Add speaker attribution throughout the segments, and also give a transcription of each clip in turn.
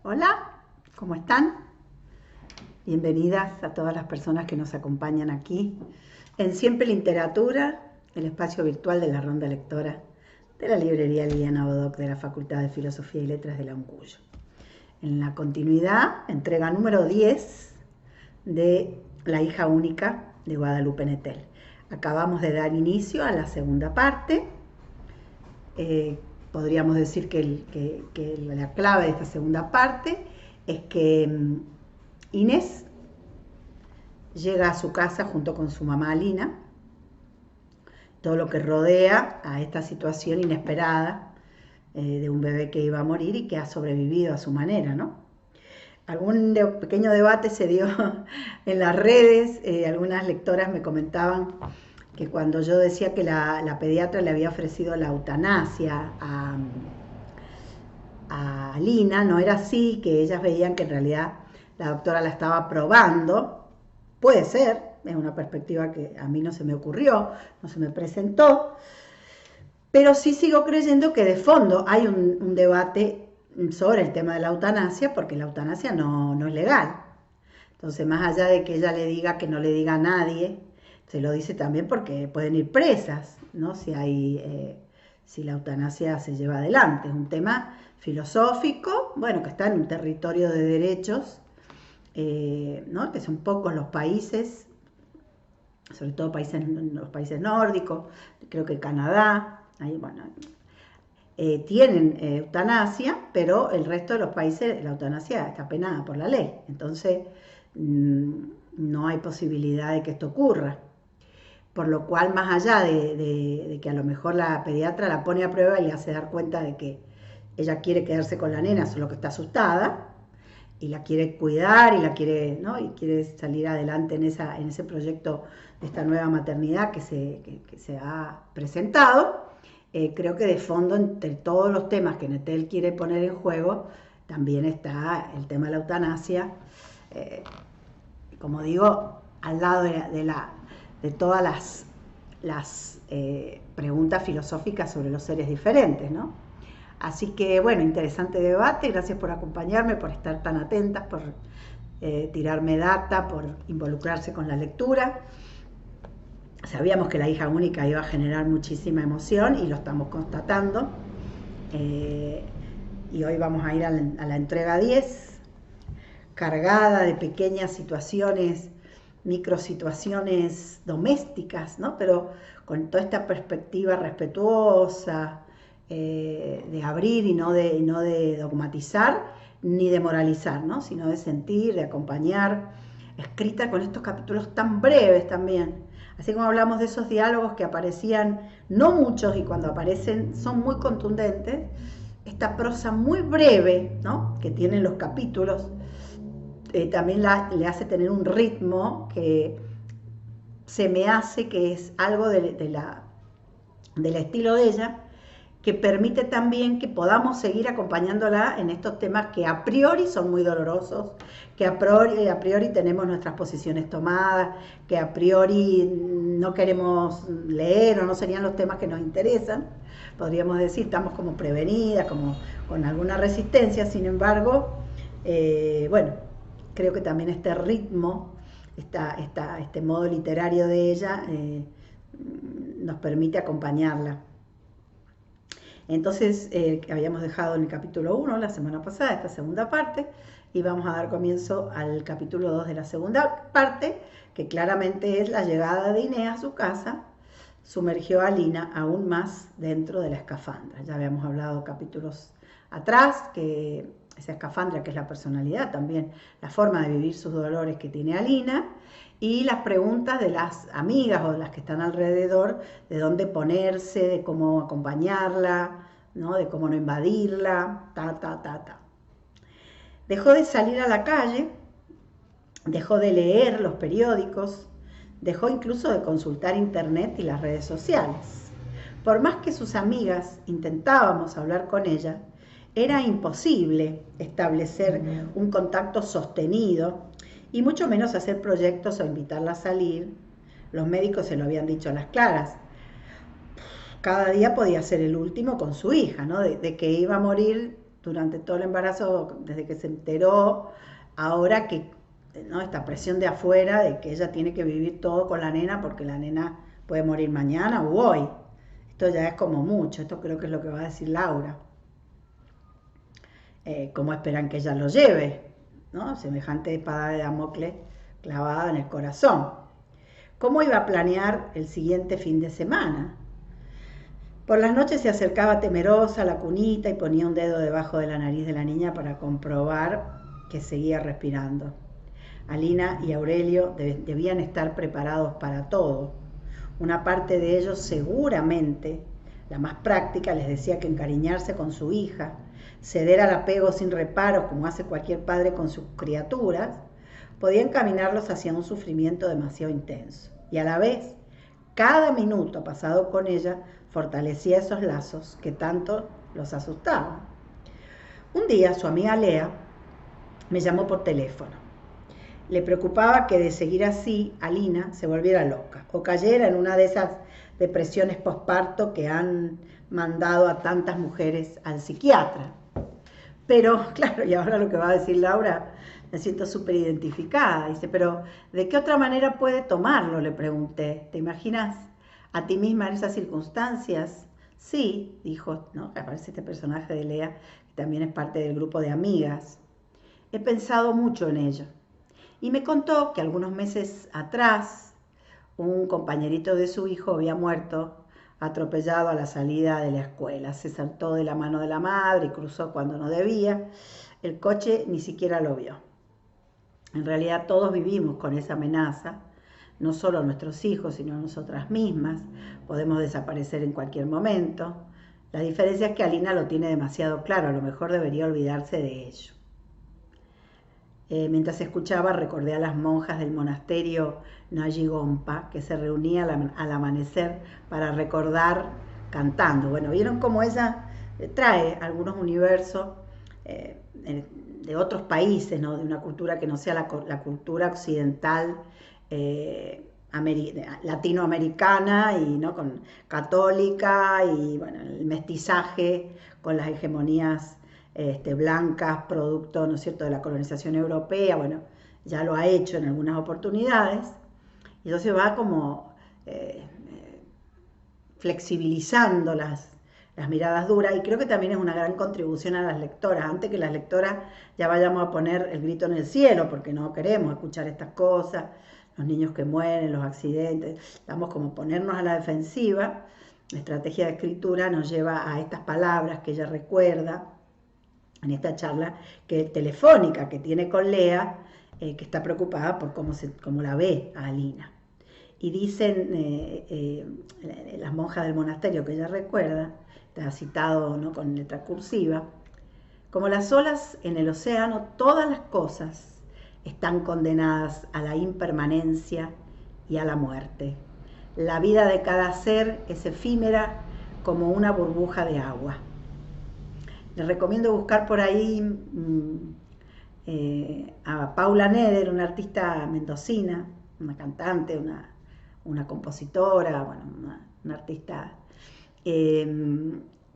Speaker 1: Hola, ¿cómo están? Bienvenidas a todas las personas que nos acompañan aquí en Siempre Literatura, el espacio virtual de la Ronda Lectora de la librería Liliana Bodoc de la Facultad de Filosofía y Letras de la UNCUYO. En la continuidad, entrega número 10 de La hija única de Guadalupe Nettel. Acabamos de dar inicio a la segunda parte. Podríamos decir que la clave de esta segunda parte es que Inés llega a su casa junto con su mamá Alina, todo lo que rodea a esta situación inesperada de un bebé que iba a morir y que ha sobrevivido a su manera, ¿no? Algún pequeño debate se dio en las redes, algunas lectoras me comentaban que cuando yo decía que la pediatra le había ofrecido la eutanasia a Lina, no era así, que ellas veían que en realidad la doctora la estaba probando. Puede ser, es una perspectiva que a mí no se me ocurrió, no se me presentó, pero sí sigo creyendo que de fondo hay un debate sobre el tema de la eutanasia, porque la eutanasia no es legal. Entonces, más allá de que ella le diga que no le diga a nadie, se lo dice también porque pueden ir presas, ¿no? Si la eutanasia se lleva adelante. Es un tema filosófico, bueno, que está en un territorio de derechos, ¿no? Que son pocos los países, sobre todo los países nórdicos, creo que Canadá, ahí, bueno, tienen eutanasia, pero el resto de los países la eutanasia está penada por la ley. Entonces, no hay posibilidad de que esto ocurra. Por lo cual, más allá de que a lo mejor la pediatra la pone a prueba y le hace dar cuenta de que ella quiere quedarse con la nena, solo que está asustada, y la quiere cuidar y la quiere, ¿no? Y quiere salir adelante en ese proyecto de esta nueva maternidad que se ha presentado. Creo que de fondo, entre todos los temas que Nettel quiere poner en juego, también está el tema de la eutanasia, como digo, al lado de todas las preguntas filosóficas sobre los seres diferentes, ¿no? Así que, bueno, interesante debate. Gracias por acompañarme, por estar tan atentas, por tirarme data, por involucrarse con la lectura. Sabíamos que la hija única iba a generar muchísima emoción y lo estamos constatando. Y hoy vamos a ir a la entrega 10, cargada de pequeñas situaciones, microsituaciones domésticas, ¿no? Pero con toda esta perspectiva respetuosa, de abrir y no de dogmatizar ni de moralizar, ¿no? Sino de sentir, de acompañar, escrita con estos capítulos tan breves también. Así como hablamos de esos diálogos que aparecían, no muchos, y cuando aparecen son muy contundentes, esta prosa muy breve, ¿no? Que tienen los capítulos, también le hace tener un ritmo que se me hace que es algo del estilo de ella, que permite también que podamos seguir acompañándola en estos temas que a priori son muy dolorosos, que a priori tenemos nuestras posiciones tomadas, que a priori no queremos leer o no serían los temas que nos interesan. Podríamos decir, estamos como prevenidas, como con alguna resistencia. Sin embargo, bueno, creo que también este ritmo, este modo literario de ella nos permite acompañarla. Entonces, habíamos dejado en el capítulo 1 la semana pasada, esta segunda parte, y vamos a dar comienzo al capítulo 2 de la segunda parte, que claramente es la llegada de Inés a su casa, sumergió a Lina aún más dentro de la escafandra. Ya habíamos hablado capítulos atrás, que esa escafandra, que es la personalidad también, la forma de vivir sus dolores que tiene Alina, y las preguntas de las amigas o de las que están alrededor, de dónde ponerse, de cómo acompañarla, ¿no? De cómo no invadirla, Dejó de salir a la calle, dejó de leer los periódicos, dejó incluso de consultar internet y las redes sociales. Por más que sus amigas intentábamos hablar con ella, era imposible establecer un contacto sostenido y mucho menos hacer proyectos o invitarla a salir. Los médicos se lo habían dicho a las claras. Cada día podía ser el último con su hija, ¿no? De que iba a morir durante todo el embarazo, desde que se enteró, ahora que, ¿no? Esta presión de afuera de que ella tiene que vivir todo con la nena porque la nena puede morir mañana o hoy. Esto ya es como mucho, esto creo que es lo que va a decir Laura. ¿Cómo esperan que ella lo lleve? ¿No? Semejante espada de Damocles clavada en el corazón. ¿Cómo iba a planear el siguiente fin de semana? Por las noches se acercaba temerosa a la cunita y ponía un dedo debajo de la nariz de la niña para comprobar que seguía respirando. Alina y Aurelio debían estar preparados para todo. Una parte de ellos seguramente, la más práctica, les decía que encariñarse con su hija, ceder al apego sin reparos como hace cualquier padre con sus criaturas, podía encaminarlos hacia un sufrimiento demasiado intenso. Y a la vez, cada minuto pasado con ella fortalecía esos lazos que tanto los asustaban. Un día su amiga Lea me llamó por teléfono. Le preocupaba que de seguir así, Alina se volviera loca o cayera en una de esas depresiones posparto que han mandado a tantas mujeres al psiquiatra. Pero, claro, y ahora lo que va a decir Laura, me siento súper identificada. Dice, pero ¿de qué otra manera puede tomarlo? Le pregunté. ¿Te imaginas a ti misma en esas circunstancias? Sí, dijo, ¿no? Aparece este personaje de Lea, que también es parte del grupo de amigas. He pensado mucho en ello. Y me contó que algunos meses atrás un compañerito de su hijo había muerto atropellado a la salida de la escuela. Se saltó de la mano de la madre y cruzó cuando no debía. El coche ni siquiera lo vio. En realidad todos vivimos con esa amenaza, no solo nuestros hijos, sino nosotras mismas. Podemos desaparecer en cualquier momento. La diferencia es que Alina lo tiene demasiado claro, a lo mejor debería olvidarse de ello. Mientras escuchaba recordé a las monjas del monasterio Nayigompa que se reunían al amanecer para recordar cantando. Bueno, vieron cómo ella trae algunos universos de otros países, ¿no? De una cultura que no sea la cultura occidental latinoamericana y no con católica y bueno, el mestizaje con las hegemonías blancas, producto, ¿no es cierto?, de la colonización europea. Bueno, ya lo ha hecho en algunas oportunidades, y entonces va como flexibilizando las miradas duras, y creo que también es una gran contribución a las lectoras, antes que las lectoras ya vayamos a poner el grito en el cielo, porque no queremos escuchar estas cosas, los niños que mueren, los accidentes, estamos como ponernos a la defensiva. La estrategia de escritura nos lleva a estas palabras que ella recuerda, en esta charla telefónica que tiene con Lea, que está preocupada por cómo la ve a Alina. Y dicen las monjas del monasterio que ella recuerda, está citado, ¿no?, con letra cursiva, como las olas en el océano, todas las cosas están condenadas a la impermanencia y a la muerte. La vida de cada ser es efímera como una burbuja de agua. Les recomiendo buscar por ahí a Paula Neder, una artista mendocina, una cantante, una compositora, bueno, una artista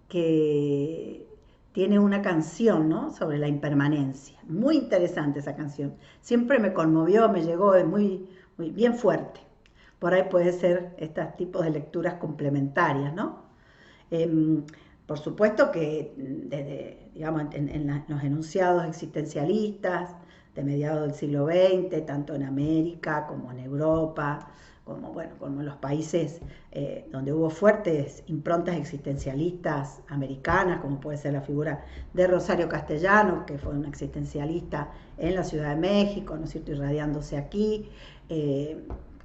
Speaker 1: que tiene una canción, ¿no?, sobre la impermanencia. Muy interesante esa canción. Siempre me conmovió, me llegó, es muy bien fuerte. Por ahí puede ser estos tipos de lecturas complementarias, ¿no? Por supuesto que desde, digamos, en los enunciados existencialistas de mediados del siglo XX, tanto en América como en Europa, como en los países donde hubo fuertes improntas existencialistas americanas, como puede ser la figura de Rosario Castellanos, que fue una existencialista en la Ciudad de México, ¿no es cierto?, irradiándose aquí,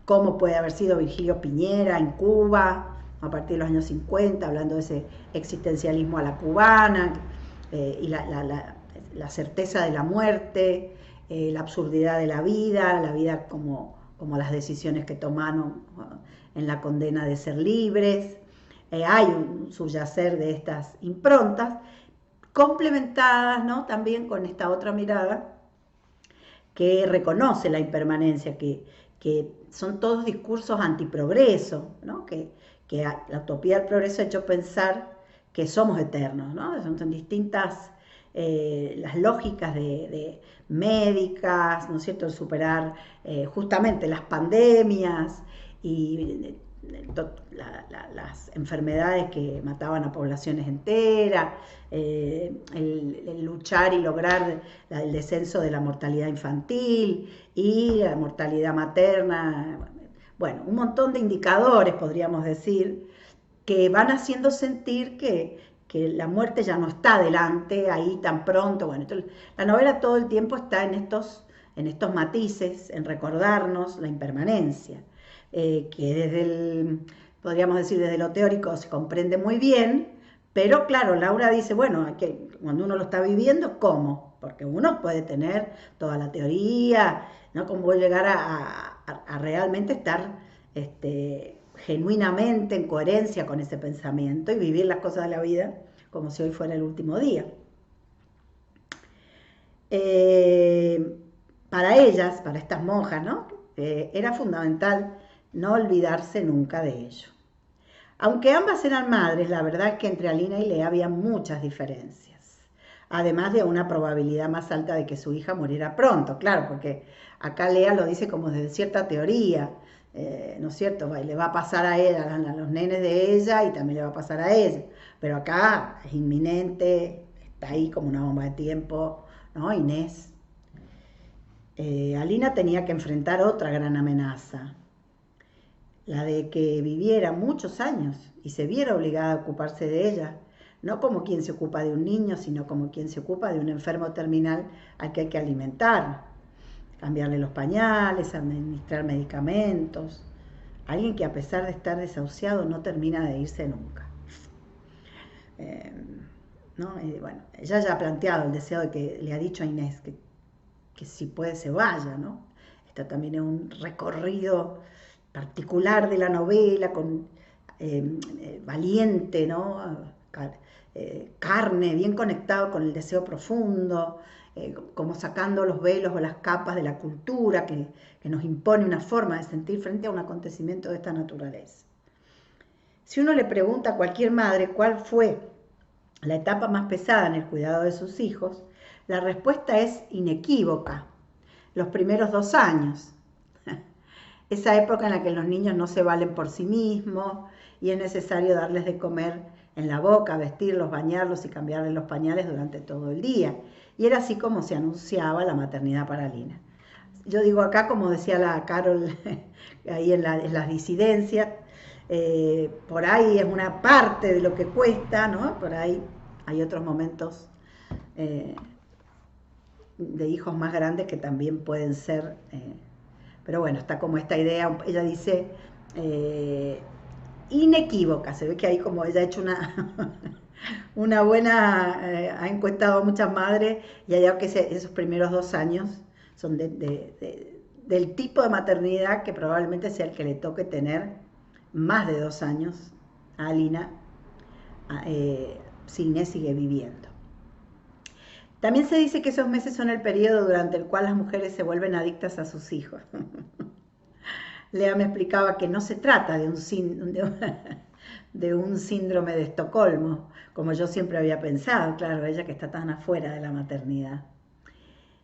Speaker 1: cómo puede haber sido Virgilio Piñera en Cuba, a partir de los años 50, hablando de ese existencialismo a la cubana, y la certeza de la muerte, la absurdidad de la vida como las decisiones que tomaron en la condena de ser libres. Hay un subyacer de estas improntas, complementadas, ¿no?, también con esta otra mirada que reconoce la impermanencia, que son todos discursos antiprogreso, ¿no?, que la utopía del progreso ha hecho pensar que somos eternos, ¿no? Son distintas las lógicas de médicas, ¿no es cierto?, el superar justamente las pandemias y las enfermedades que mataban a poblaciones enteras, el luchar y lograr el descenso de la mortalidad infantil y la mortalidad materna. Bueno, un montón de indicadores, podríamos decir, que van haciendo sentir que la muerte ya no está delante, ahí tan pronto. Bueno, entonces, la novela todo el tiempo está en estos matices, en recordarnos la impermanencia, que podríamos decir, desde lo teórico se comprende muy bien, pero claro, Laura dice, bueno, cuando uno lo está viviendo, ¿cómo? Porque uno puede tener toda la teoría, ¿no? Cómo llegar a realmente estar genuinamente en coherencia con ese pensamiento y vivir las cosas de la vida como si hoy fuera el último día. Para ellas, para estas monjas, ¿no? Era fundamental no olvidarse nunca de ello. Aunque ambas eran madres, la verdad es que entre Alina y Lea había muchas diferencias, además de una probabilidad más alta de que su hija muriera pronto, claro, porque acá Lea lo dice como desde cierta teoría, ¿no es cierto? Le va a pasar a ella, a los nenes de ella, y también le va a pasar a ella, pero acá es inminente, está ahí como una bomba de tiempo, ¿no? Inés. Alina tenía que enfrentar otra gran amenaza, la de que viviera muchos años y se viera obligada a ocuparse de ella, no como quien se ocupa de un niño, sino como quien se ocupa de un enfermo terminal al que hay que alimentar, cambiarle los pañales, administrar medicamentos, alguien que a pesar de estar desahuciado no termina de irse nunca. ¿No? Bueno, ella ya ha planteado el deseo de que le ha dicho a Inés que si puede se vaya, ¿no? Esto también es un recorrido particular de la novela, con valiente, ¿no? Carne, bien conectado con el deseo profundo, como sacando los velos o las capas de la cultura que nos impone una forma de sentir frente a un acontecimiento de esta naturaleza. Si uno le pregunta a cualquier madre cuál fue la etapa más pesada en el cuidado de sus hijos, la respuesta es inequívoca: los primeros 2 años. Esa época en la que los niños no se valen por sí mismos y es necesario darles de comer en la boca, vestirlos, bañarlos y cambiarles los pañales durante todo el día. Y era así como se anunciaba la maternidad para Alina. Yo digo acá, como decía la Carol ahí en las disidencias, por ahí es una parte de lo que cuesta, ¿no? Por ahí hay otros momentos de hijos más grandes que también pueden ser, pero bueno, está como esta idea, ella dice, inequívoca, se ve que ahí como ella ha hecho una buena, ha encuestado a muchas madres y ha que esos primeros 2 años son del tipo de maternidad que probablemente sea el que le toque tener más de 2 años a Alina, si Inés sigue viviendo. También se dice que esos meses son el periodo durante el cual las mujeres se vuelven adictas a sus hijos. Lea me explicaba que no se trata de un síndrome de Estocolmo, como yo siempre había pensado, claro, ella que está tan afuera de la maternidad,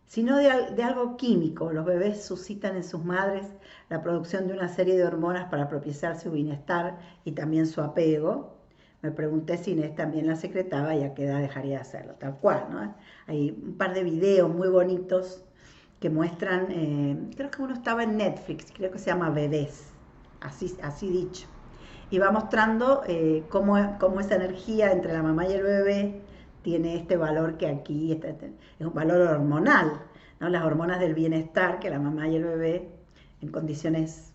Speaker 1: sino de algo químico. Los bebés suscitan en sus madres la producción de una serie de hormonas para propiciar su bienestar y también su apego. Me pregunté si Inés también la secretaba y a qué edad dejaría de hacerlo, tal cual, ¿no? Hay un par de videos muy bonitos que muestran, creo que uno estaba en Netflix, creo que se llama Bebés, así dicho, y va mostrando cómo esa energía entre la mamá y el bebé tiene este valor que aquí es un valor hormonal, ¿no? Las hormonas del bienestar que la mamá y el bebé en condiciones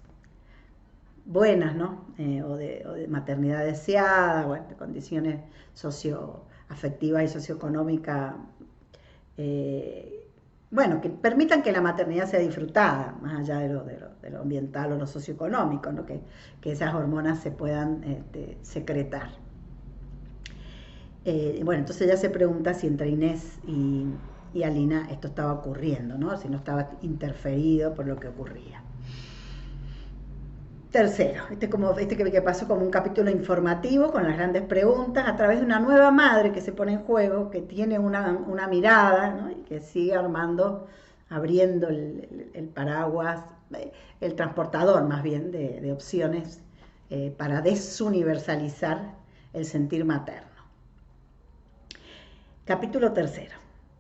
Speaker 1: buenas, ¿no? O de maternidad deseada, bueno, de condiciones socioafectivas y socioeconómicas, bueno, que permitan que la maternidad sea disfrutada, más allá de lo ambiental o lo socioeconómico, ¿no? Que esas hormonas se puedan secretar. Bueno, entonces ella se pregunta si entre Inés y Alina esto estaba ocurriendo, ¿no? Si no estaba interferido por lo que ocurría. Tercero, que pasó como un capítulo informativo con las grandes preguntas a través de una nueva madre que se pone en juego, que tiene una mirada, ¿no? Y que sigue abriendo el paraguas, el transportador más bien de opciones para desuniversalizar el sentir materno. Capítulo tercero.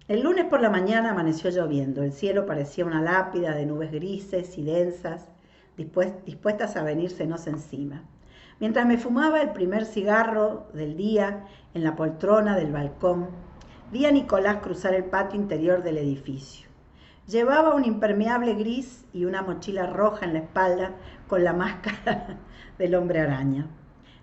Speaker 1: El lunes por la mañana amaneció lloviendo, el cielo parecía una lápida de nubes grises y densas, dispuestas a venírsenos encima. Mientras me fumaba el primer cigarro del día en la poltrona del balcón, vi a Nicolás cruzar el patio interior del edificio. Llevaba un impermeable gris y una mochila roja en la espalda con la máscara del hombre araña.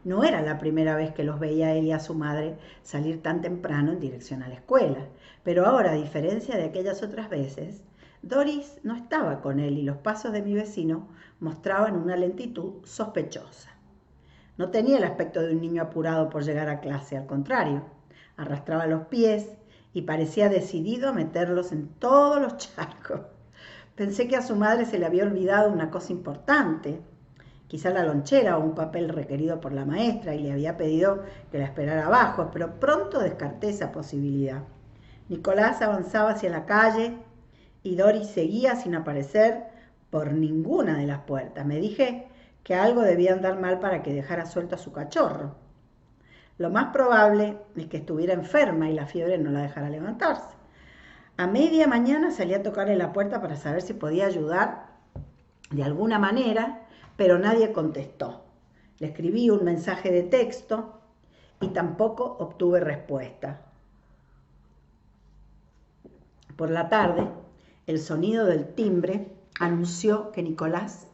Speaker 1: No era la primera vez que los veía a él y a su madre salir tan temprano en dirección a la escuela, pero ahora, a diferencia de aquellas otras veces, Doris no estaba con él y los pasos de mi vecino mostraban una lentitud sospechosa. No tenía el aspecto de un niño apurado por llegar a clase, al contrario, arrastraba los pies y parecía decidido a meterlos en todos los charcos. Pensé que a su madre se le había olvidado una cosa importante, quizá la lonchera o un papel requerido por la maestra, y le había pedido que la esperara abajo, pero pronto descarté esa posibilidad. Nicolás avanzaba hacia la calle y Doris seguía sin aparecer por ninguna de las puertas. Me dije que algo debía andar mal para que dejara suelto a su cachorro. Lo más probable es que estuviera enferma y la fiebre no la dejara levantarse. A media mañana salí a tocarle la puerta para saber si podía ayudar de alguna manera, pero nadie contestó. Le escribí un mensaje de texto y tampoco obtuve respuesta. Por la tarde, el sonido del timbre anunció que Nicolás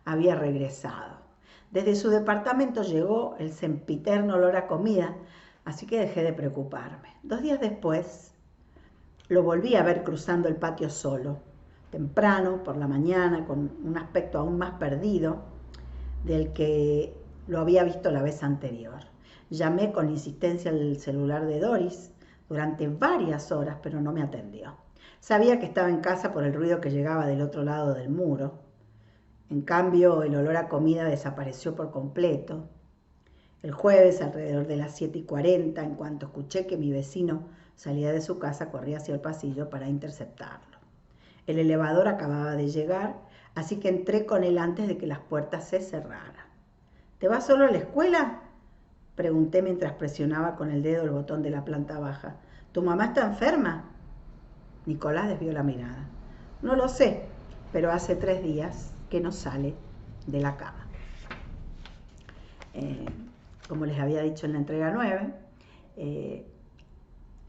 Speaker 1: había regresado. Desde su departamento llegó el sempiterno olor a comida, así que dejé de preocuparme. 2 días después, lo volví a ver cruzando el patio solo, temprano, por la mañana, con un aspecto aún más perdido del que lo había visto la vez anterior. Llamé con insistencia al celular de Doris durante varias horas, pero no me atendió. Sabía que estaba en casa por el ruido que llegaba del otro lado del muro. En cambio, el olor a comida desapareció por completo. El jueves, alrededor de las 7:40, en cuanto escuché que mi vecino salía de su casa, corrí hacia el pasillo para interceptarlo. El elevador acababa de llegar, así que entré con él antes de que las puertas se cerraran. ¿Te vas solo a la escuela?, pregunté mientras presionaba con el dedo el botón de la planta baja. ¿Tu mamá está enferma? Nicolás desvió la mirada. No lo sé, pero hace 3 días que no sale de la cama. Como les había dicho en la entrega 9,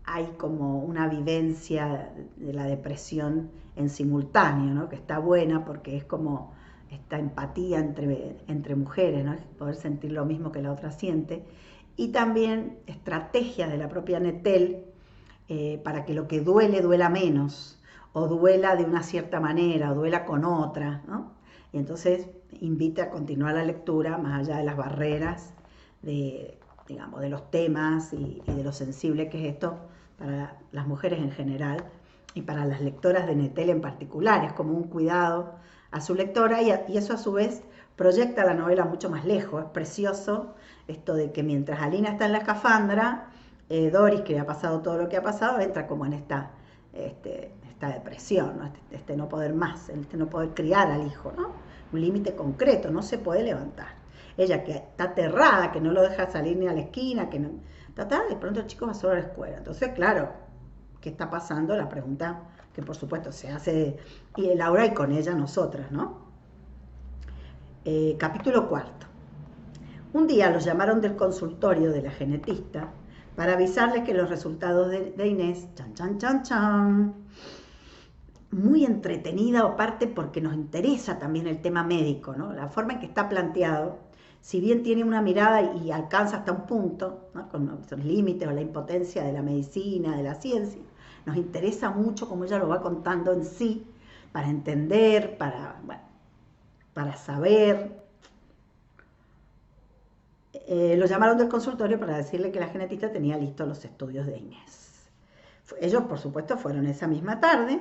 Speaker 1: hay como una vivencia de la depresión en simultáneo, ¿no? Que está buena porque es como esta empatía entre mujeres, ¿no? Poder sentir lo mismo que la otra siente, y también estrategias de la propia Nettel para que lo que duela menos, o duela de una cierta manera, o duela con otra, ¿no? Y entonces invita a continuar la lectura más allá de las barreras de los temas y de lo sensible que es esto para las mujeres en general y para las lectoras de Nettel en particular. Es como un cuidado a su lectora, y eso a su vez proyecta la novela mucho más lejos. Es precioso esto de que mientras Alina está en la escafandra, Doris, que le ha pasado todo lo que ha pasado, entra como en esta depresión, ¿no? Este no poder más, este no poder criar al hijo, ¿no? Un límite concreto, no se puede levantar. Ella, que está aterrada, que no lo deja salir ni a la esquina, que no, de pronto el chico va solo a la escuela. Entonces, claro, ¿qué está pasando? La pregunta que por supuesto se hace y Laura, y con ella nosotras, ¿no? Capítulo 4. Un día los llamaron del consultorio de la genetista para avisarles que los resultados de Inés, muy entretenida, aparte porque nos interesa también el tema médico, ¿no? La forma en que está planteado, si bien tiene una mirada y alcanza hasta un punto, ¿no? Con los límites o la impotencia de la medicina, de la ciencia, nos interesa mucho cómo ella lo va contando en sí, para entender, para saber. Lo llamaron del consultorio para decirle que la genetista tenía listos los estudios de Inés. Ellos, por supuesto, fueron esa misma tarde.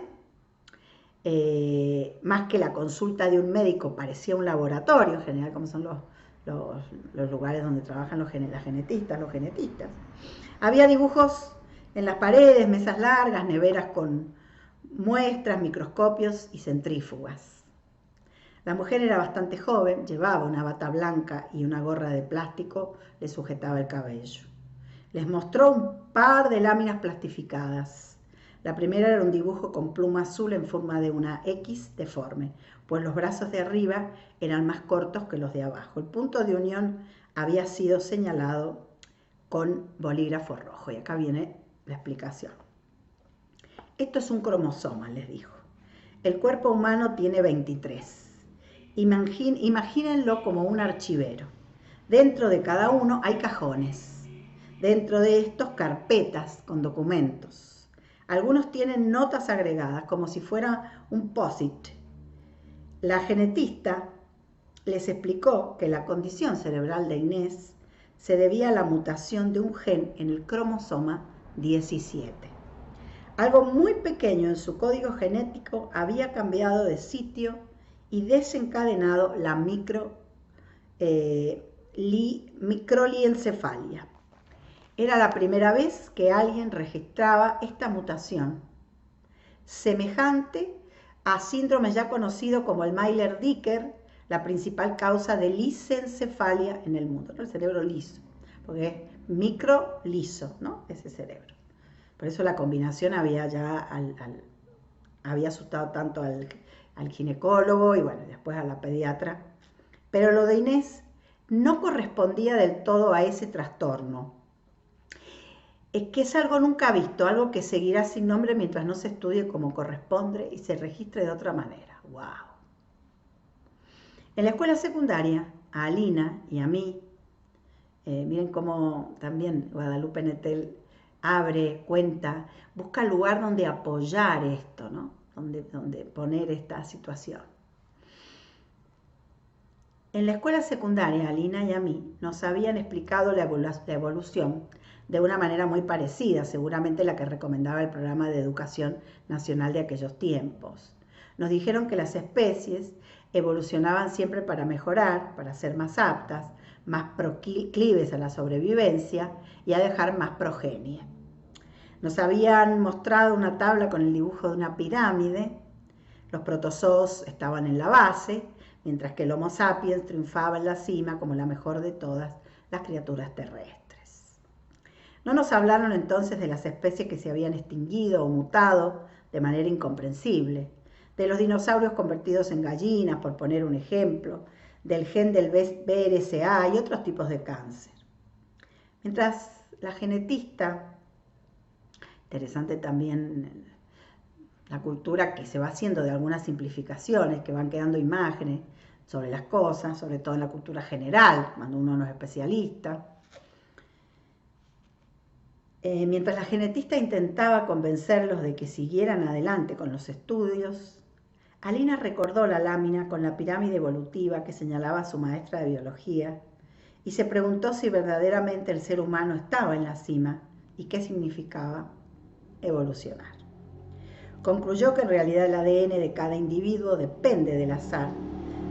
Speaker 1: más que la consulta de un médico, parecía un laboratorio, en general como son los lugares donde trabajan las genetistas, los genetistas. Había dibujos en las paredes, mesas largas, neveras con muestras, microscopios y centrífugas. La mujer era bastante joven, llevaba una bata blanca y una gorra de plástico le sujetaba el cabello. Les mostró un par de láminas plastificadas. La primera era un dibujo con pluma azul en forma de una X deforme, pues los brazos de arriba eran más cortos que los de abajo. El punto de unión había sido señalado con bolígrafo rojo. Y acá viene la explicación. Esto es un cromosoma, les dijo. El cuerpo humano tiene 23. Imagínenlo como un archivero. Dentro de cada uno hay cajones. Dentro de estos, carpetas con documentos. Algunos tienen notas agregadas, como si fuera un post-it. La genetista les explicó que la condición cerebral de Inés se debía a la mutación de un gen en el cromosoma 17. Algo muy pequeño en su código genético había cambiado de sitio y desencadenado la microliencefalia. Era la primera vez que alguien registraba esta mutación, semejante a síndrome ya conocido como el Miller-Dicker, la principal causa de lisencefalia en el mundo, ¿no? El cerebro liso, porque es micro liso, ¿no? Ese cerebro. Por eso la combinación había asustado tanto al ginecólogo y bueno, después a la pediatra. Pero lo de Inés no correspondía del todo a ese trastorno. Es que es algo nunca visto, algo que seguirá sin nombre mientras no se estudie como corresponde y se registre de otra manera. ¡Wow! En la escuela secundaria, a Alina y a mí, miren cómo también Guadalupe Nettel abre, cuenta, busca lugar donde apoyar esto, ¿no? Donde poner esta situación. En la escuela secundaria, a Alina y a mí, nos habían explicado la evolución de una manera muy parecida, seguramente la que recomendaba el programa de educación nacional de aquellos tiempos. Nos dijeron que las especies evolucionaban siempre para mejorar, para ser más aptas, más proclives a la sobrevivencia y a dejar más progenie. Nos habían mostrado una tabla con el dibujo de una pirámide. Los protozoos estaban en la base, mientras que el Homo sapiens triunfaba en la cima como la mejor de todas las criaturas terrestres. No nos hablaron entonces de las especies que se habían extinguido o mutado de manera incomprensible, de los dinosaurios convertidos en gallinas, por poner un ejemplo, del gen del BRCA y otros tipos de cáncer. Mientras la genetista, interesante también la cultura que se va haciendo de algunas simplificaciones, que van quedando imágenes sobre las cosas, sobre todo en la cultura general, cuando uno no es especialista. Mientras la genetista intentaba convencerlos de que siguieran adelante con los estudios, Alina recordó la lámina con la pirámide evolutiva que señalaba su maestra de biología y se preguntó si verdaderamente el ser humano estaba en la cima y qué significaba evolucionar. Concluyó que en realidad el ADN de cada individuo depende del azar,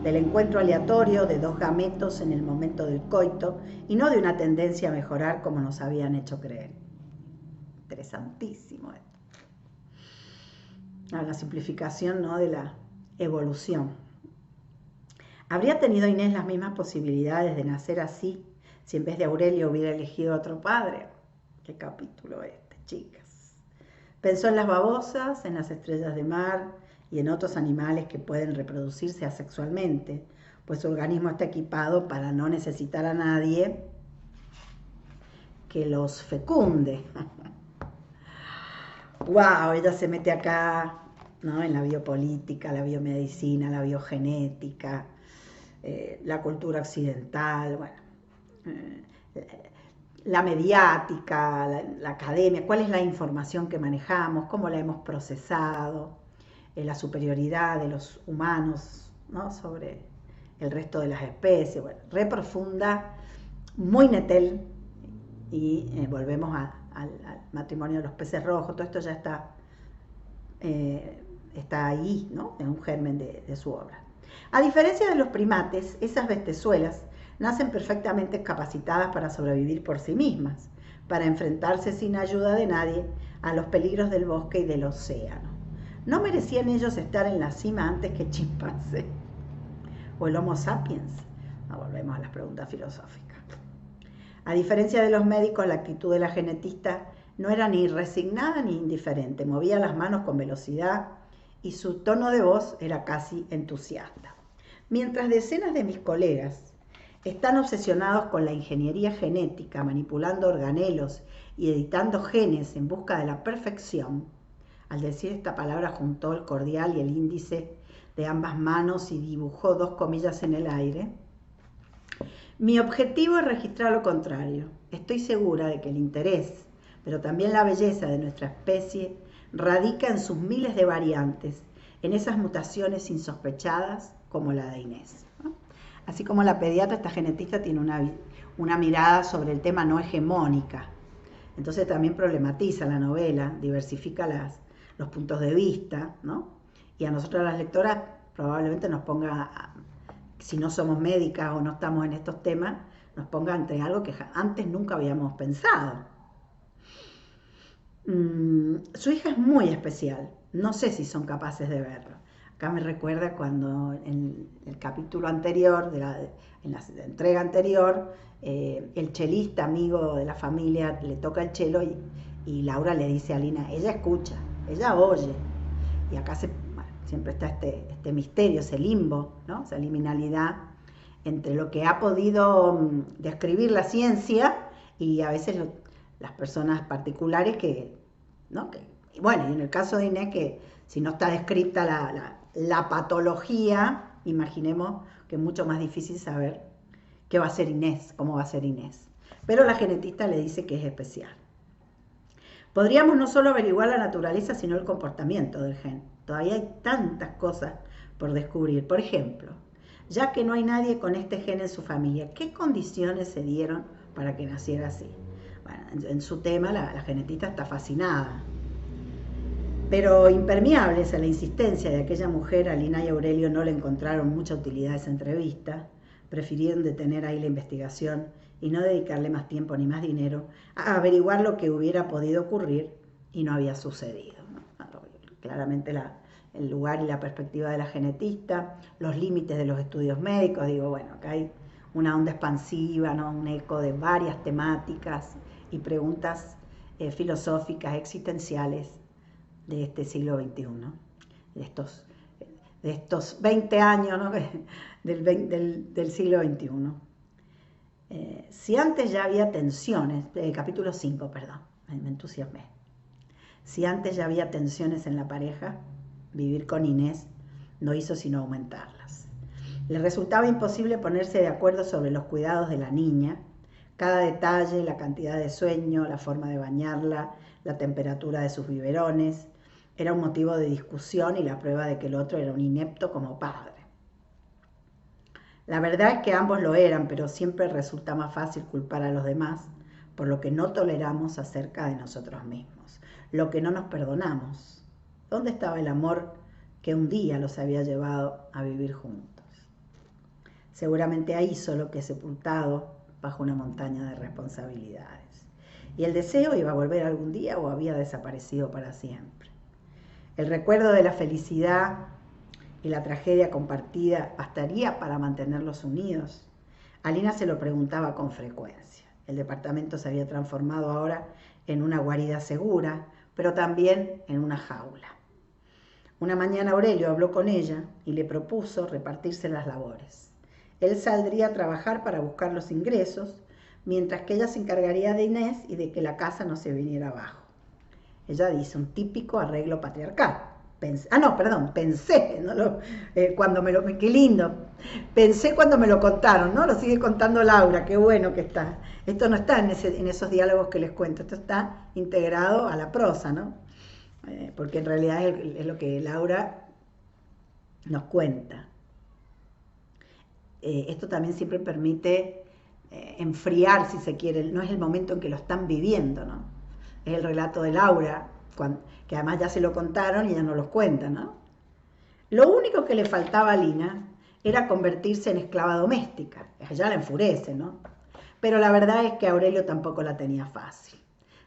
Speaker 1: del encuentro aleatorio de dos gametos en el momento del coito y no de una tendencia a mejorar como nos habían hecho creer. Interesantísimo esto. La simplificación, ¿no?, de la evolución. ¿Habría tenido Inés las mismas posibilidades de nacer así si en vez de Aurelio hubiera elegido a otro padre? Qué capítulo este, chicas. Pensó en las babosas, en las estrellas de mar y en otros animales que pueden reproducirse asexualmente, pues su organismo está equipado para no necesitar a nadie que los fecunde. ¡Wow! Ella se mete acá, ¿no?, en la biopolítica, la biomedicina, la biogenética, la cultura occidental, bueno, la mediática, la academia, cuál es la información que manejamos, cómo la hemos procesado, la superioridad de los humanos, ¿no?, sobre el resto de las especies. Bueno, re profunda, muy Nettel, y volvemos al matrimonio de los peces rojos. Todo esto ya está está ahí, ¿no? En un germen de su obra. A diferencia de los primates, esas bestezuelas nacen perfectamente capacitadas para sobrevivir por sí mismas, para enfrentarse sin ayuda de nadie a los peligros del bosque y del océano. ¿No merecían ellos estar en la cima antes que el chimpancé o el Homo sapiens? Volvemos a las preguntas filosóficas. A diferencia de los médicos, la actitud de la genetista no era ni resignada ni indiferente, movía las manos con velocidad y su tono de voz era casi entusiasta. Mientras decenas de mis colegas están obsesionados con la ingeniería genética, manipulando organelos y editando genes en busca de la perfección, al decir esta palabra juntó el cordial y el índice de ambas manos y dibujó 2 comillas en el aire. Mi objetivo es registrar lo contrario. Estoy segura de que el interés, pero también la belleza de nuestra especie radica en sus miles de variantes, en esas mutaciones insospechadas como la de Inés. Así como la pediatra, esta genetista tiene una mirada sobre el tema no hegemónica. Entonces también problematiza la novela, diversifica los puntos de vista, ¿no? Y a nosotros las lectoras probablemente nos ponga, si no somos médicas o no estamos en estos temas, nos ponga ante algo que antes nunca habíamos pensado. Su hija es muy especial, no sé si son capaces de verlo. Acá me recuerda cuando en el capítulo anterior, en la entrega anterior, el chelista, amigo de la familia, le toca el chelo y Laura le dice a Lina, ella escucha, ella oye. Y acá siempre está este misterio, ese limbo, ¿no? Esa liminalidad entre lo que ha podido describir la ciencia y a veces las personas particulares ¿no? Bueno, y en el caso de Inés, que si no está descrita la patología, imaginemos que es mucho más difícil saber qué va a ser Inés, cómo va a ser Inés. Pero la genetista le dice que es especial. Podríamos no solo averiguar la naturaleza, sino el comportamiento del gen. Todavía hay tantas cosas por descubrir. Por ejemplo, ya que no hay nadie con este gen en su familia, ¿qué condiciones se dieron para que naciera así? Bueno, en su tema la genetista está fascinada. Pero impermeables a la insistencia de aquella mujer, a Lina y Aurelio no le encontraron mucha utilidad a esa entrevista, prefirieron detener ahí la investigación y no dedicarle más tiempo ni más dinero a averiguar lo que hubiera podido ocurrir y no había sucedido, ¿no? Claramente el lugar y la perspectiva de la genetista, los límites de los estudios médicos, digo, bueno, acá hay una onda expansiva, ¿no? Un eco de varias temáticas y preguntas filosóficas, existenciales de este siglo XXI, de estos 20 años, ¿no? del siglo XXI. Si antes ya había tensiones, capítulo 5, perdón, me entusiasmé. Si antes ya había tensiones en la pareja, vivir con Inés no hizo sino aumentarlas. Le resultaba imposible ponerse de acuerdo sobre los cuidados de la niña, cada detalle, la cantidad de sueño, la forma de bañarla, la temperatura de sus biberones, era un motivo de discusión y la prueba de que el otro era un inepto como padre. La verdad es que ambos lo eran, pero siempre resulta más fácil culpar a los demás por lo que no toleramos acerca de nosotros mismos, lo que no nos perdonamos. ¿Dónde estaba el amor que un día los había llevado a vivir juntos? Seguramente ahí solo que sepultado bajo una montaña de responsabilidades. Y el deseo iba a volver algún día o había desaparecido para siempre. El recuerdo de la felicidad y la tragedia compartida bastaría para mantenerlos unidos. A Lina se lo preguntaba con frecuencia. El departamento se había transformado ahora en una guarida segura, pero también en una jaula. Una mañana Aurelio habló con ella y le propuso repartirse las labores. Él saldría a trabajar para buscar los ingresos, mientras que ella se encargaría de Inés y de que la casa no se viniera abajo. Ella dice, un típico arreglo patriarcal. Pensé, qué lindo. Pensé cuando me lo contaron, ¿no? Lo sigue contando Laura, qué bueno que está. Esto no está en esos diálogos que les cuento, esto está integrado a la prosa, ¿no? Porque en realidad es lo que Laura nos cuenta. Esto también siempre permite enfriar, si se quiere, no es el momento en que lo están viviendo, ¿no? Es el relato de Laura, que además ya se lo contaron y ella no los cuenta, ¿no? Lo único que le faltaba a Lina era convertirse en esclava doméstica. A ella la enfurece, ¿no? Pero la verdad es que Aurelio tampoco la tenía fácil.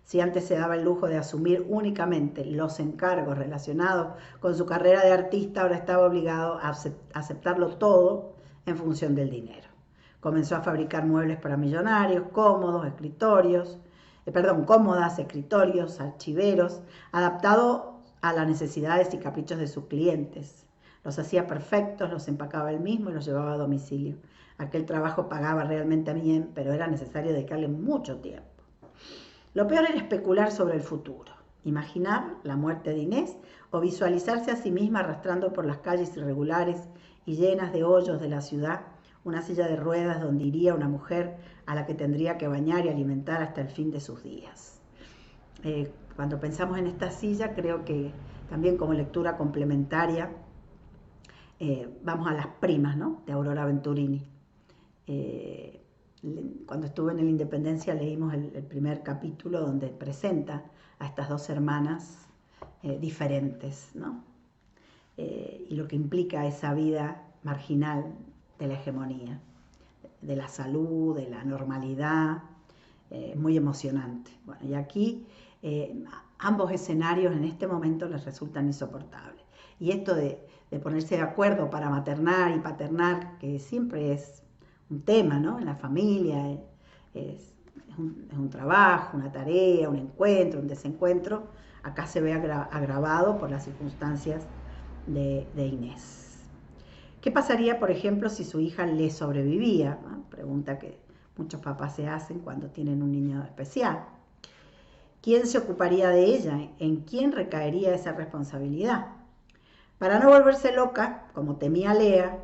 Speaker 1: Si antes se daba el lujo de asumir únicamente los encargos relacionados con su carrera de artista, ahora estaba obligado a aceptarlo todo en función del dinero. Comenzó a fabricar muebles para millonarios, cómodas, escritorios, archiveros, adaptados a las necesidades y caprichos de sus clientes. Los hacía perfectos, los empacaba él mismo y los llevaba a domicilio. Aquel trabajo pagaba realmente bien, pero era necesario dedicarle mucho tiempo. Lo peor era especular sobre el futuro, imaginar la muerte de Inés o visualizarse a sí misma arrastrando por las calles irregulares y llenas de hoyos de la ciudad una silla de ruedas donde iría una mujer a la que tendría que bañar y alimentar hasta el fin de sus días. Cuando pensamos en esta silla, creo que también como lectura complementaria, vamos a Las primas, ¿no?, de Aurora Venturini. Cuando estuve en el Independencia leímos el primer capítulo donde presenta a estas dos hermanas diferentes, ¿no? Y lo que implica esa vida marginal de la hegemonía, de la salud, de la normalidad, muy emocionante. Bueno, y aquí ambos escenarios en este momento les resultan insoportables. Y esto de ponerse de acuerdo para maternar y paternar, que siempre es un tema, ¿no?, en la familia, es un trabajo, una tarea, un encuentro, un desencuentro, acá se ve agravado por las circunstancias de Inés. ¿Qué pasaría, por ejemplo, si su hija le sobrevivía? ¿No? Pregunta que muchos papás se hacen cuando tienen un niño especial. ¿Quién se ocuparía de ella? ¿En quién recaería esa responsabilidad? Para no volverse loca, como temía Lea,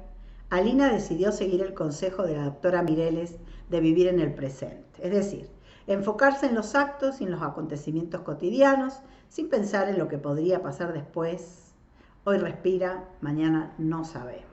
Speaker 1: Alina decidió seguir el consejo de la doctora Mireles de vivir en el presente, es decir, enfocarse en los actos y en los acontecimientos cotidianos, sin pensar en lo que podría pasar después. Hoy respira, mañana no sabemos.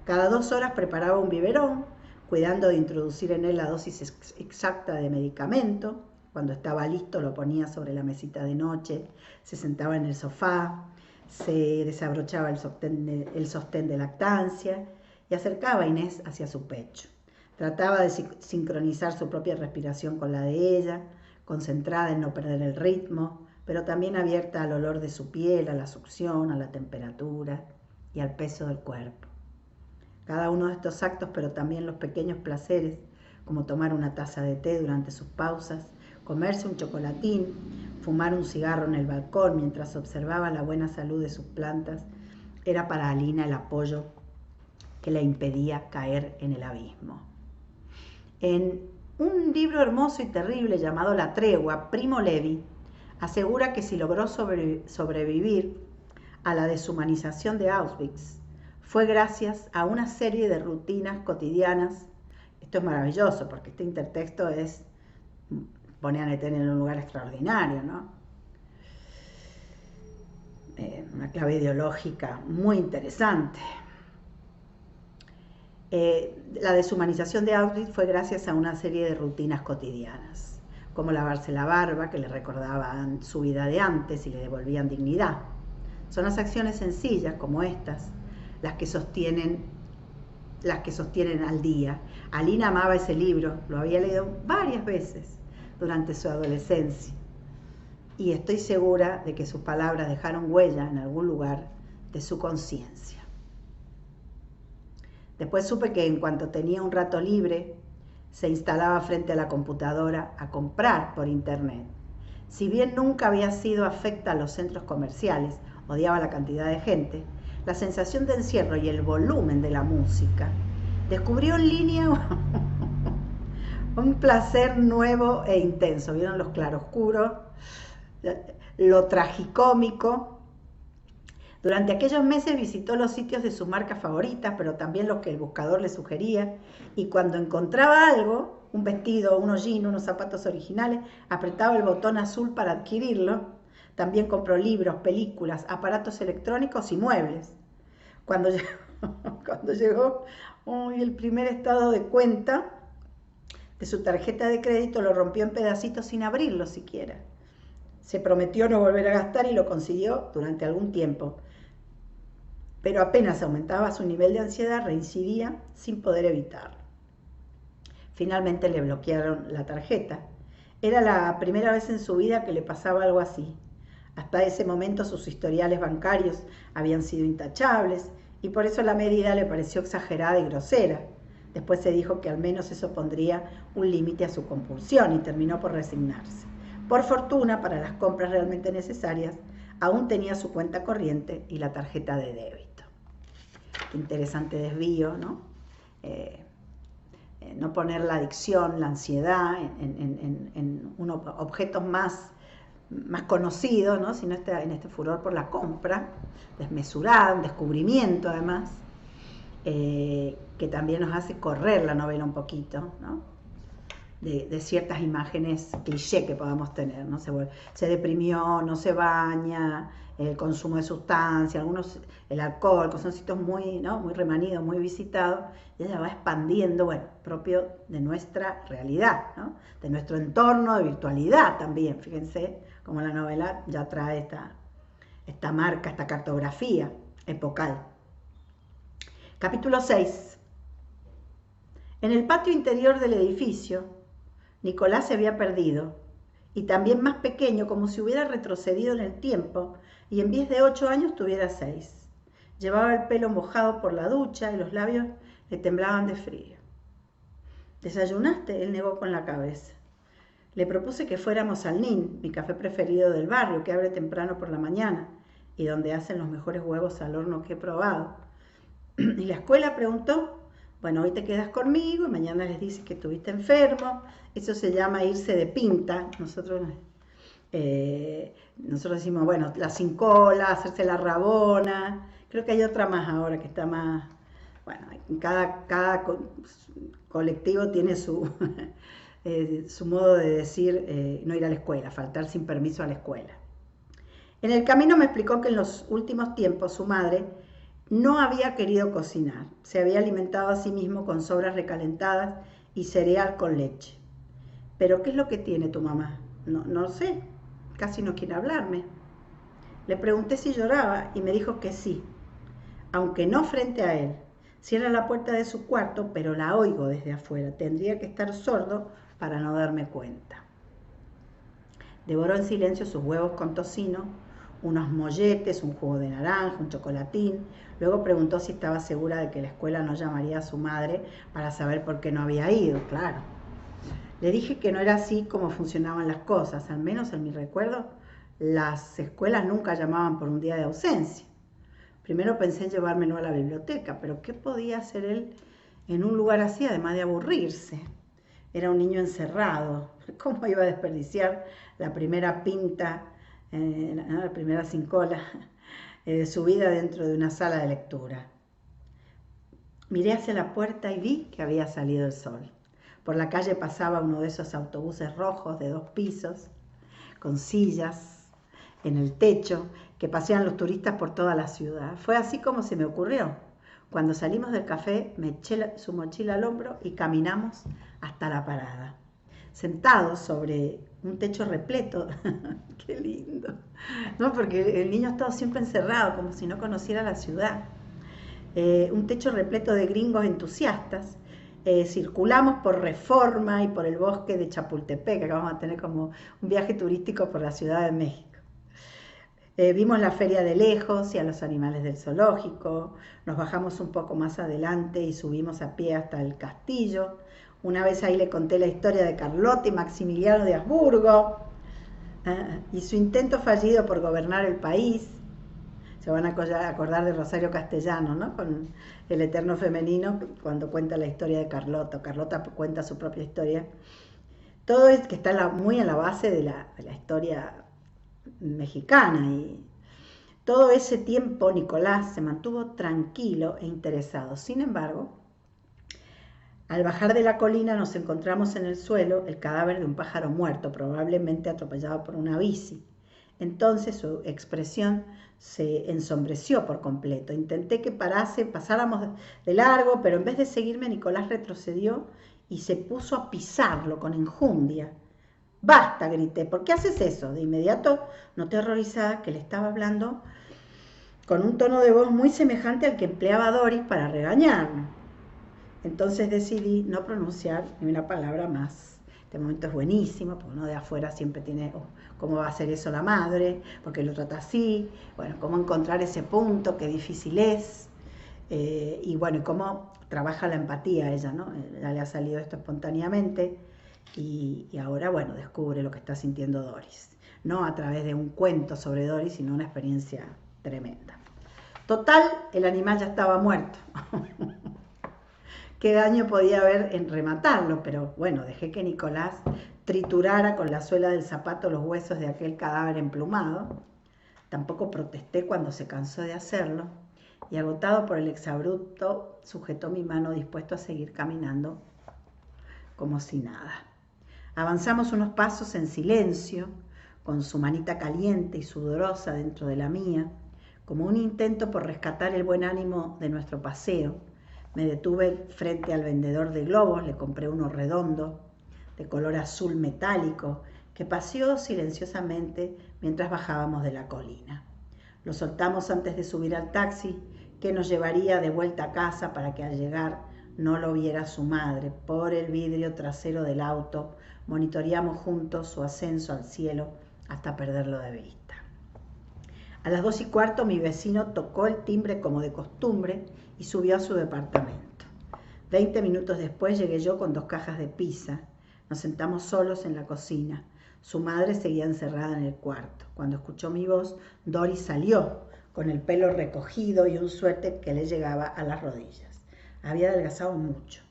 Speaker 1: Cada 2 horas preparaba un biberón, cuidando de introducir en él la dosis exacta de medicamento. Cuando estaba listo lo ponía sobre la mesita de noche, se sentaba en el sofá, se desabrochaba el sostén de lactancia y acercaba a Inés hacia su pecho. Trataba de sincronizar su propia respiración con la de ella, concentrada en no perder el ritmo, pero también abierta al olor de su piel, a la succión, a la temperatura y al peso del cuerpo. Cada uno de estos actos, pero también los pequeños placeres, como tomar una taza de té durante sus pausas, comerse un chocolatín, fumar un cigarro en el balcón mientras observaba la buena salud de sus plantas, era para Alina el apoyo que le impedía caer en el abismo. En un libro hermoso y terrible llamado La Tregua, Primo Levi asegura que si logró sobrevivir a la deshumanización de Auschwitz, fue gracias a una serie de rutinas cotidianas. Esto es maravilloso porque este intertexto pone a Netén en un lugar extraordinario, ¿no? Una clave ideológica muy interesante. La deshumanización de Auschwitz fue gracias a una serie de rutinas cotidianas, como lavarse la barba, que le recordaban su vida de antes y le devolvían dignidad. Son las acciones sencillas como estas las que sostienen al día. Alina amaba ese libro, lo había leído varias veces durante su adolescencia y estoy segura de que sus palabras dejaron huella en algún lugar de su conciencia. Después supe que en cuanto tenía un rato libre, se instalaba frente a la computadora a comprar por internet. Si bien nunca había sido afecta a los centros comerciales, odiaba la cantidad de gente, la sensación de encierro y el volumen de la música, descubrió en línea un placer nuevo e intenso. ¿Vieron los claroscuros? Lo tragicómico. Durante aquellos meses visitó los sitios de sus marcas favoritas, pero también los que el buscador le sugería, y cuando encontraba algo, un vestido, unos jeans, unos zapatos originales, apretaba el botón azul para adquirirlo. También compró libros, películas, aparatos electrónicos y muebles. Cuando llegó el primer estado de cuenta de su tarjeta de crédito, lo rompió en pedacitos sin abrirlo siquiera. Se prometió no volver a gastar y lo consiguió durante algún tiempo. pero apenas aumentaba su nivel de ansiedad, reincidía sin poder evitarlo. Finalmente le bloquearon la tarjeta. Era la primera vez en su vida que le pasaba algo así. Hasta ese momento sus historiales bancarios habían sido intachables y por eso la medida le pareció exagerada y grosera. Después se dijo que al menos eso pondría un límite a su compulsión y terminó por resignarse. Por fortuna, para las compras realmente necesarias, aún tenía su cuenta corriente y la tarjeta de débito. Qué interesante desvío, ¿no? No poner la adicción, la ansiedad en unos objetos más conocidos, ¿no? Sino en este furor por la compra desmesurada, un descubrimiento además, que también nos hace correr la novela un poquito, ¿no? De ciertas imágenes cliché que podamos tener, ¿no? Se deprimió, no se baña, el consumo de sustancias, algunos, el alcohol, que son sitios muy, ¿no? Muy remanidos, muy visitados, y ella va expandiendo, bueno, propio de nuestra realidad, ¿no? De nuestro entorno, de virtualidad también. Fíjense cómo la novela ya trae esta marca, esta cartografía epocal. Capítulo 6. En el patio interior del edificio, Nicolás se había perdido, y también más pequeño, como si hubiera retrocedido en el tiempo, y en vez de 8 años tuviera 6. Llevaba el pelo mojado por la ducha y los labios le temblaban de frío. ¿Desayunaste?, él negó con la cabeza. Le propuse que fuéramos al NIN, mi café preferido del barrio, que abre temprano por la mañana y donde hacen los mejores huevos al horno que he probado. ¿Y la escuela?, preguntó. Bueno, hoy te quedas conmigo y mañana les dices que estuviste enfermo. Eso se llama irse de pinta. Nosotros decimos, bueno, la sin cola, hacerse la rabona. Creo que hay otra más ahora que está más... Bueno, cada colectivo tiene su modo de decir no ir a la escuela, faltar sin permiso a la escuela. En el camino me explicó que en los últimos tiempos su madre no había querido cocinar, se había alimentado a sí mismo con sobras recalentadas y cereal con leche. ¿Pero qué es lo que tiene tu mamá? No sé, casi no quiere hablarme. Le pregunté si lloraba y me dijo que sí, aunque no frente a él. Cierra la puerta de su cuarto, pero la oigo desde afuera. Tendría que estar sordo para no darme cuenta. Devoró en silencio sus huevos con tocino, unos molletes, un jugo de naranja, un chocolatín. Luego preguntó si estaba segura de que la escuela no llamaría a su madre para saber por qué no había ido. Claro. Le dije que no era así como funcionaban las cosas. Al menos en mi recuerdo, las escuelas nunca llamaban por un día de ausencia. Primero pensé en llevármelo a la biblioteca, pero ¿qué podía hacer él en un lugar así, además de aburrirse? Era un niño encerrado. ¿Cómo iba a desperdiciar la primera pinta, la primera sin cola, de su vida dentro de una sala de lectura? Miré hacia la puerta y vi que había salido el sol. Por la calle pasaba uno de esos autobuses rojos de 2 pisos, con sillas en el techo, que pasean los turistas por toda la ciudad. Fue así como se me ocurrió. Cuando salimos del café, me eché su mochila al hombro y caminamos hasta la parada. Sentados sobre un techo repleto, qué lindo, ¿no? Porque el niño estaba siempre encerrado, como si no conociera la ciudad. Un techo repleto de gringos entusiastas. Circulamos por Reforma y por el bosque de Chapultepec, que vamos a tener como un viaje turístico por la Ciudad de México. Vimos la feria de lejos y a los animales del zoológico. Nos bajamos un poco más adelante y subimos a pie hasta el castillo. Una vez ahí le conté la historia de Carlota y Maximiliano de Habsburgo y su intento fallido por gobernar el país. Se van a acordar de Rosario Castellano, ¿no? Con El eterno femenino, cuando cuenta la historia de Carlota. Carlota cuenta su propia historia. Todo es que está muy a la base de la historia mexicana, y todo ese tiempo Nicolás se mantuvo tranquilo e interesado. Sin embargo, al bajar de la colina nos encontramos en el suelo el cadáver de un pájaro muerto, probablemente atropellado por una bici. Entonces su expresión se ensombreció por completo. Intenté que pasáramos de largo, pero en vez de seguirme, Nicolás retrocedió y se puso a pisarlo con enjundia. ¡Basta!, grité. ¿Por qué haces eso? De inmediato noté horrorizada que le estaba hablando con un tono de voz muy semejante al que empleaba Doris para regañarnos. Entonces decidí no pronunciar ni una palabra más. Este momento es buenísimo, porque uno de afuera siempre tiene, oh, ¿cómo va a hacer eso la madre? ¿Por qué lo trata así? Bueno, ¿cómo encontrar ese punto? Qué difícil es. Y bueno, y cómo trabaja la empatía ella, ¿no? Ya le ha salido esto espontáneamente y ahora, bueno, descubre lo que está sintiendo Doris. No a través de un cuento sobre Doris, sino una experiencia tremenda. Total, el animal ya estaba muerto. Qué daño podía haber en rematarlo, pero bueno, dejé que Nicolás triturara con la suela del zapato los huesos de aquel cadáver emplumado. Tampoco protesté cuando se cansó de hacerlo y agotado por el exabrupto sujetó mi mano dispuesto a seguir caminando como si nada. Avanzamos unos pasos en silencio, con su manita caliente y sudorosa dentro de la mía, como un intento por rescatar el buen ánimo de nuestro paseo. Me detuve frente al vendedor de globos, le compré uno redondo, de color azul metálico, que paseó silenciosamente mientras bajábamos de la colina. Lo soltamos antes de subir al taxi, que nos llevaría de vuelta a casa para que al llegar no lo viera su madre. Por el vidrio trasero del auto monitoreamos juntos su ascenso al cielo hasta perderlo de vista. A las 2:15 mi vecino tocó el timbre como de costumbre y subió a su departamento. 20 minutos después llegué yo con 2 cajas de pizza. Nos sentamos solos en la cocina. Su madre seguía encerrada en el cuarto. Cuando escuchó mi voz, Doris salió, con el pelo recogido y un suéter que le llegaba a las rodillas. Había adelgazado mucho.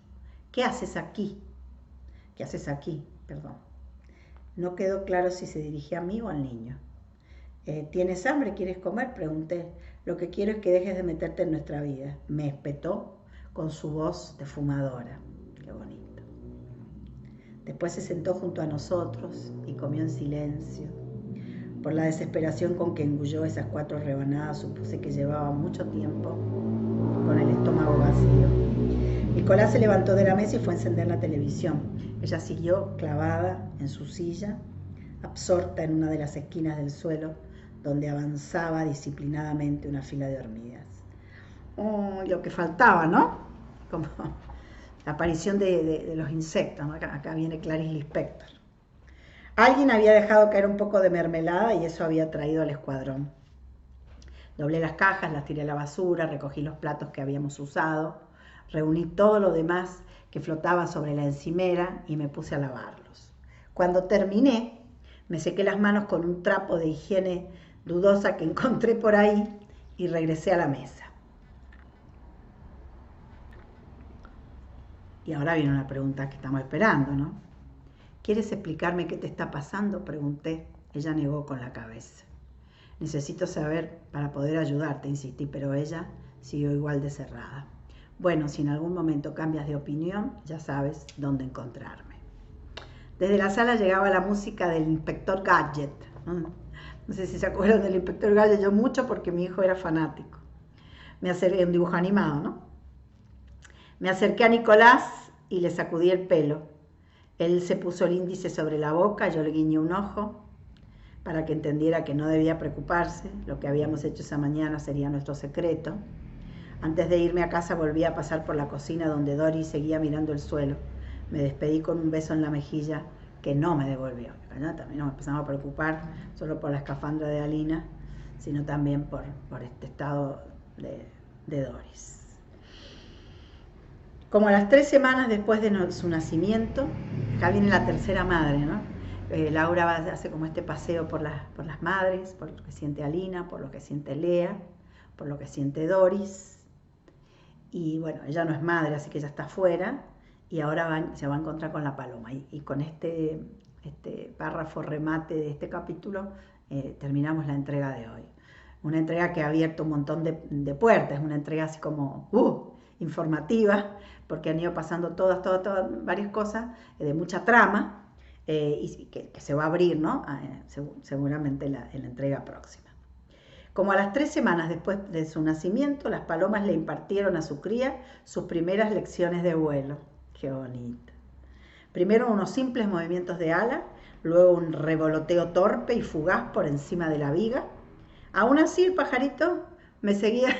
Speaker 1: ¿Qué haces aquí? ¿Qué haces aquí? Perdón. No quedó claro si se dirigía a mí o al niño. ¿Tienes hambre? ¿Quieres comer? Pregunté. Lo que quiero es que dejes de meterte en nuestra vida. Me espetó con su voz de fumadora. Qué bonito. Después se sentó junto a nosotros y comió en silencio. Por la desesperación con que engulló esas 4 rebanadas, supuse que llevaba mucho tiempo con el estómago vacío. Nicolás se levantó de la mesa y fue a encender la televisión. Ella siguió clavada en su silla, absorta en una de las esquinas del suelo, donde avanzaba disciplinadamente una fila de hormigas. Oh, lo que faltaba, ¿no? Como la aparición de los insectos, ¿no? Acá viene Clarice Lispector. Alguien había dejado caer un poco de mermelada y eso había traído al escuadrón. Doblé las cajas, las tiré a la basura, recogí los platos que habíamos usado, reuní todo lo demás que flotaba sobre la encimera y me puse a lavarlos. Cuando terminé, me sequé las manos con un trapo de higiene dudosa que encontré por ahí y regresé a la mesa. Y ahora viene una pregunta que estamos esperando, ¿no? ¿Quieres explicarme qué te está pasando?, pregunté. Ella negó con la cabeza. Necesito saber para poder ayudarte, insistí, pero ella siguió igual de cerrada. Bueno, si en algún momento cambias de opinión, ya sabes dónde encontrarme. Desde la sala llegaba la música del Inspector Gadget. No sé si se acuerdan del Inspector Gadget, yo mucho porque mi hijo era fanático. Me acerqué, un dibujo animado, ¿no? Me acerqué a Nicolás y le sacudí el pelo. Él se puso el índice sobre la boca, yo le guiñé un ojo para que entendiera que no debía preocuparse. Lo que habíamos hecho esa mañana sería nuestro secreto. Antes de irme a casa volví a pasar por la cocina donde Doris seguía mirando el suelo. Me despedí con un beso en la mejilla que no me devolvió. También nos empezamos a preocupar solo por la escafandra de Alina, sino también por este estado de Doris. Como a las 3 semanas después de su nacimiento, acá viene la tercera madre, ¿no? Laura hace como este paseo por las madres, por lo que siente Alina, por lo que siente Lea, por lo que siente Doris. Y bueno, ella no es madre, así que ella está afuera y ahora se va a encontrar con la paloma. Y con este párrafo remate de este capítulo terminamos la entrega de hoy. Una entrega que ha abierto un montón de puertas, una entrega así como informativa, porque han ido pasando todas varias cosas de mucha trama y que se va a abrir, ¿no? Seguramente en la entrega próxima. Como a las 3 semanas después de su nacimiento, las palomas le impartieron a su cría sus primeras lecciones de vuelo. ¡Qué bonito! Primero unos simples movimientos de ala, luego un revoloteo torpe y fugaz por encima de la viga. Aún así el pajarito me seguía,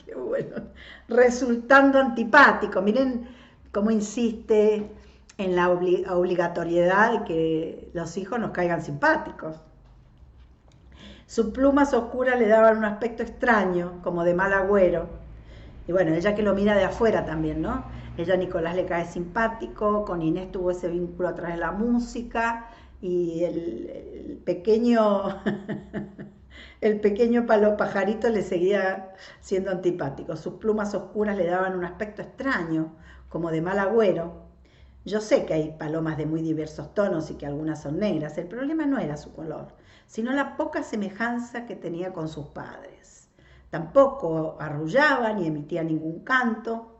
Speaker 1: qué bueno, resultando antipático. Miren cómo insiste en la obligatoriedad de que los hijos nos caigan simpáticos. Sus plumas oscuras le daban un aspecto extraño, como de mal agüero. Y bueno, ella que lo mira de afuera también, ¿no? Ella a Nicolás le cae simpático, con Inés tuvo ese vínculo a través de la música, y el pequeño, el pequeño pajarito le seguía siendo antipático. Sus plumas oscuras le daban un aspecto extraño, como de mal agüero. Yo sé que hay palomas de muy diversos tonos y que algunas son negras. El problema no era su color, sino la poca semejanza que tenía con sus padres. Tampoco arrullaba ni emitía ningún canto.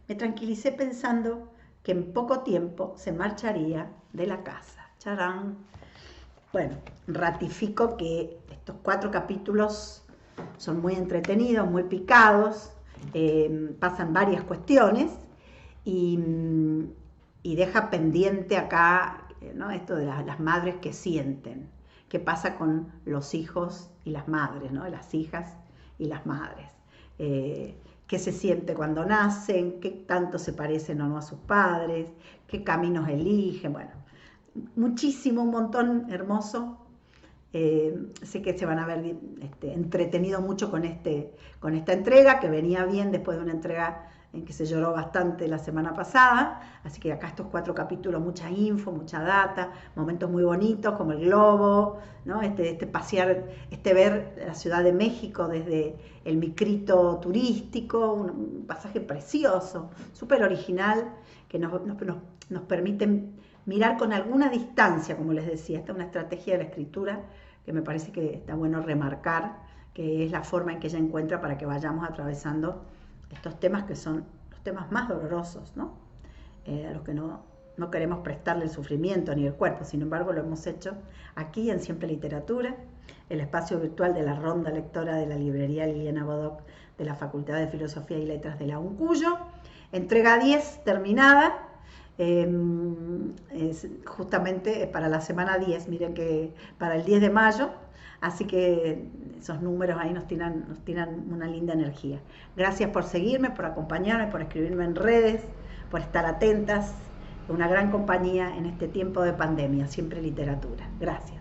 Speaker 1: Me tranquilicé pensando que en poco tiempo se marcharía de la casa. ¡Charán! Bueno, ratifico que estos 4 capítulos son muy entretenidos, muy picados, pasan varias cuestiones y deja pendiente acá, ¿no?, esto de las madres que sienten. ¿Qué pasa con los hijos y las madres, ¿no?, las hijas y las madres? ¿Qué se siente cuando nacen? ¿Qué tanto se parecen o no a sus padres? ¿Qué caminos eligen? Bueno, muchísimo, un montón hermoso. Sé que se van a ver entretenido mucho con esta entrega, que venía bien después de una entrega en que se lloró bastante la semana pasada, así que acá estos 4 capítulos, mucha info, mucha data, momentos muy bonitos como el globo, ¿no? Pasear, ver la Ciudad de México desde el micrito turístico, un pasaje precioso, súper original, que nos permite mirar con alguna distancia, como les decía. Esta es una estrategia de la escritura que me parece que está bueno remarcar, que es la forma en que ella encuentra para que vayamos atravesando estos temas que son los temas más dolorosos, ¿no? A los que no queremos prestarle el sufrimiento ni el cuerpo. Sin embargo, lo hemos hecho aquí en Siempre Literatura, el espacio virtual de la ronda lectora de la librería Liliana Bodoc de la Facultad de Filosofía y Letras de la UNCUYO. Entrega 10 terminada, justamente para la semana 10, miren que para el 10 de mayo, así que esos números ahí nos tiran una linda energía. Gracias por seguirme, por acompañarme, por escribirme en redes, por estar atentas. Una gran compañía en este tiempo de pandemia. Siempre Literatura. Gracias.